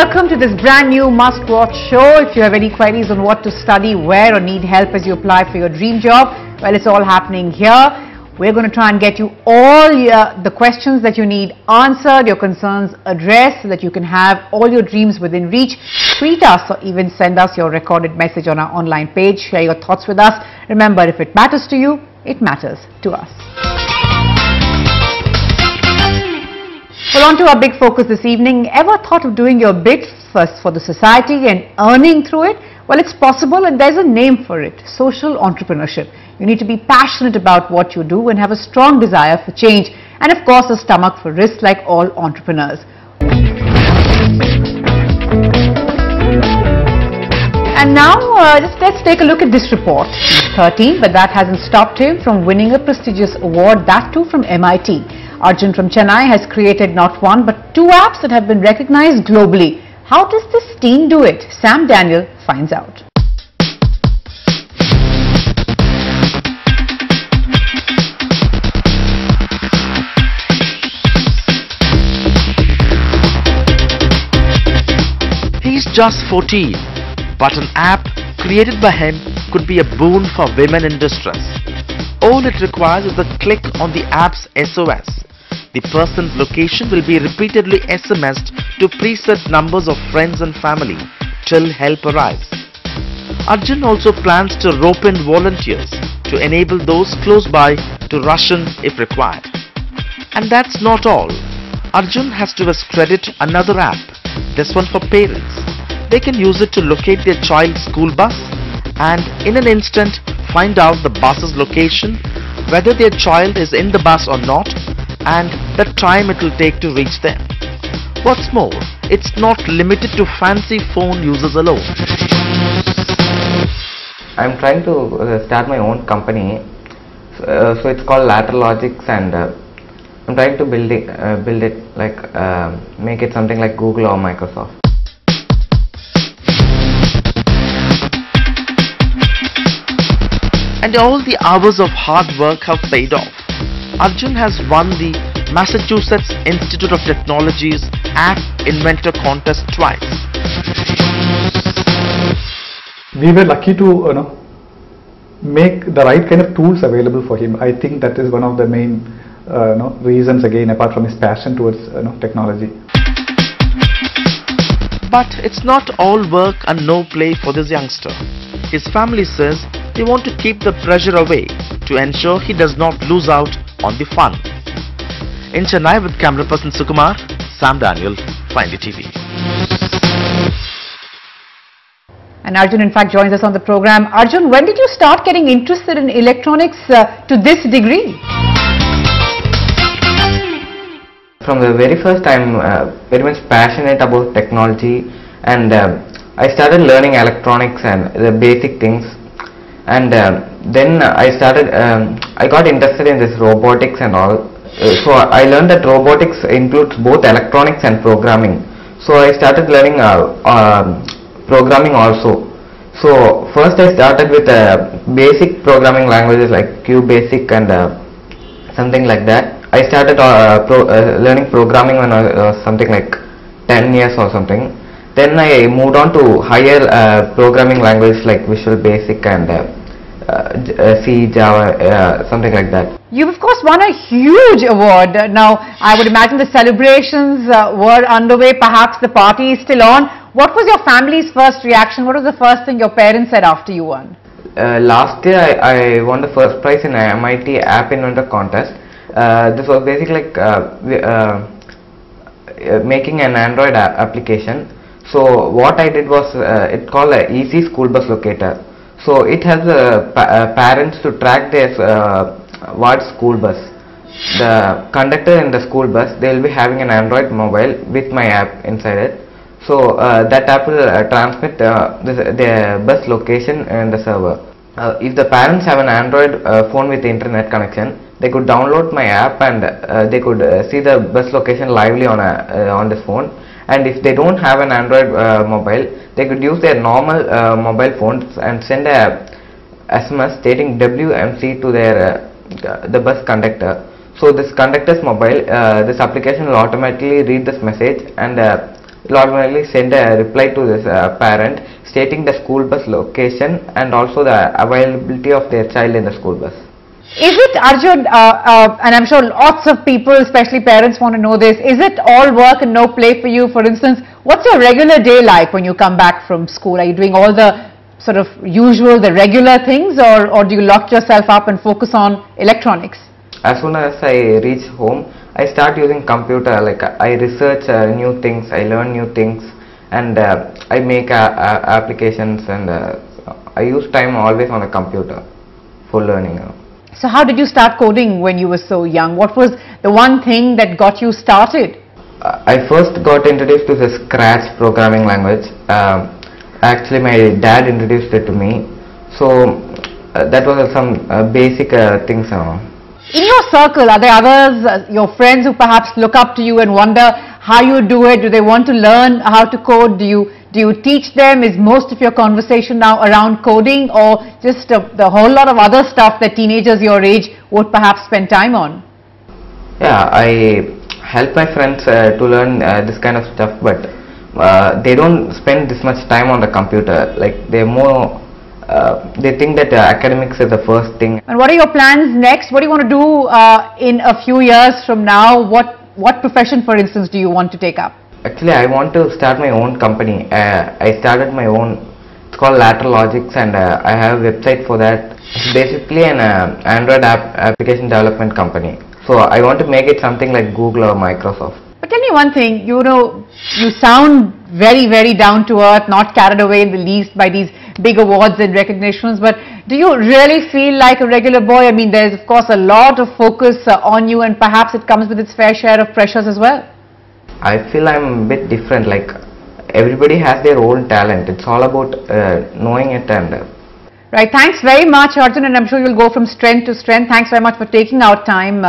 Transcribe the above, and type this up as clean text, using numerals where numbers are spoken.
welcome to this brand new must-watch show. If you have any queries on what to study, where, or need help as you apply for your dream job, well, it's all happening here. We're going to try and get you all the questions that you need answered, your concerns addressed, so that you can have all your dreams within reach. Tweet us or even send us your recorded message on our online page. Share your thoughts with us. Remember, if it matters to you, it matters to us. Well, on to our big focus this evening. Ever thought of doing your bit first for the society and earning through it? Well, it's possible, and there's a name for it: social entrepreneurship. You need to be passionate about what you do and have a strong desire for change, and of course a stomach for risk, like all entrepreneurs. And now let's take a look at this report. He's 13, but that hasn't stopped him from winning a prestigious award, that too from MIT. Arjun from Chennai has created not one but two apps that have been recognized globally. How does this teen do it? Sam Daniel finds out. He's just 14, but an app created by him could be a boon for women in distress. All it requires is a click on the app's SOS. The person's location will be repeatedly SMSed to preset numbers of friends and family till help arrives. Arjun also plans to rope in volunteers to enable those close by to rush in if required. And that's not all. Arjun has to his credit another app, this one for parents. They can use it to locate their child's school bus and in an instant find out the bus's location, whether their child is in the bus or not, and the time it will take to reach them. What's more, it's not limited to fancy phone users alone. I'm trying to start my own company, so it's called LateraLogics, and I'm trying to build it like make it something like Google or Microsoft. And all the hours of hard work have paid off. Arjun has won the Massachusetts Institute of Technology's App Inventor contest twice. We were lucky to make the right kind of tools available for him. I think that is one of the main reasons, again, apart from his passion towards technology. But it's not all work and no play for this youngster. His family says they want to keep the pressure away to ensure he does not lose out on the fun. In Chennai with camera person Sukumar, Sam Daniel, for NDTV. And Arjun in fact joins us on the program. Arjun, when did you start getting interested in electronics to this degree? From the very first, I'm very much passionate about technology, and I started learning electronics and the basic things, and then I got interested in this robotics and all. So I learned that robotics includes both electronics and programming. So I started learning programming also. So first I started with basic programming languages like QBasic and something like that. I started learning programming when I was something like 10 years or something. Then I moved on to higher programming languages like Visual Basic and C, Java, something like that. You've of course won a huge award. Now I would imagine the celebrations were underway, perhaps the party is still on. What was your family's first reaction? What was the first thing your parents said after you won? Last year I won the first prize in MIT App Inventor contest. This was basically like making an Android application. So what I did was it's called a Easy School Bus Locator. So it has parents to track their what school bus. The conductor in the school bus, they will be having an Android mobile with my app inside it. So that app will transmit the bus location in the server. If the parents have an Android phone with internet connection, they could download my app and they could see the bus location lively on this phone. And if they don't have an Android mobile, they could use their normal mobile phones and send a SMS stating WMC to their the bus conductor. So this conductor's mobile, this application will automatically read this message and will automatically send a reply to this parent stating the school bus location and also the availability of their child in the school bus. Is it, Arjun, and I'm sure lots of people, especially parents, want to know this, is it all work and no play for you? For instance, what's your regular day like when you come back from school? Are you doing all the sort of usual, the regular things, or do you lock yourself up and focus on electronics? As soon as I reach home, I start using computer, like I research new things, I learn new things, and I make applications, and I use time always on the computer for learning. So how did you start coding when you were so young? What was the one thing that got you started? I first got introduced to the Scratch programming language. Actually, my dad introduced it to me. So that was some basic things. In your circle, are there others, your friends who perhaps look up to you and wonder how you do it? Do they want to learn how to code? Do you teach them? Is most of your conversation now around coding, or just the whole lot of other stuff that teenagers your age would perhaps spend time on? Yeah, I help my friends to learn this kind of stuff, but they don't spend this much time on the computer. Like they're more, they think that academics is the first thing. And what are your plans next? What do you want to do in a few years from now? What profession, for instance, do you want to take up? Actually, I want to start my own company. I started my own, it's called LateraLogics, and I have a website for that. It's basically an Android application development company. So I want to make it something like Google or Microsoft. But tell me one thing, you know, you sound very, very down to earth, not carried away in the least by these big awards and recognitions, but do you really feel like a regular boy? I mean, there's of course a lot of focus on you, and perhaps it comes with its fair share of pressures as well. I feel I'm a bit different, like everybody has their own talent. It's all about knowing it and... Right, thanks very much, Arjun, and I'm sure you'll go from strength to strength. Thanks very much for taking out time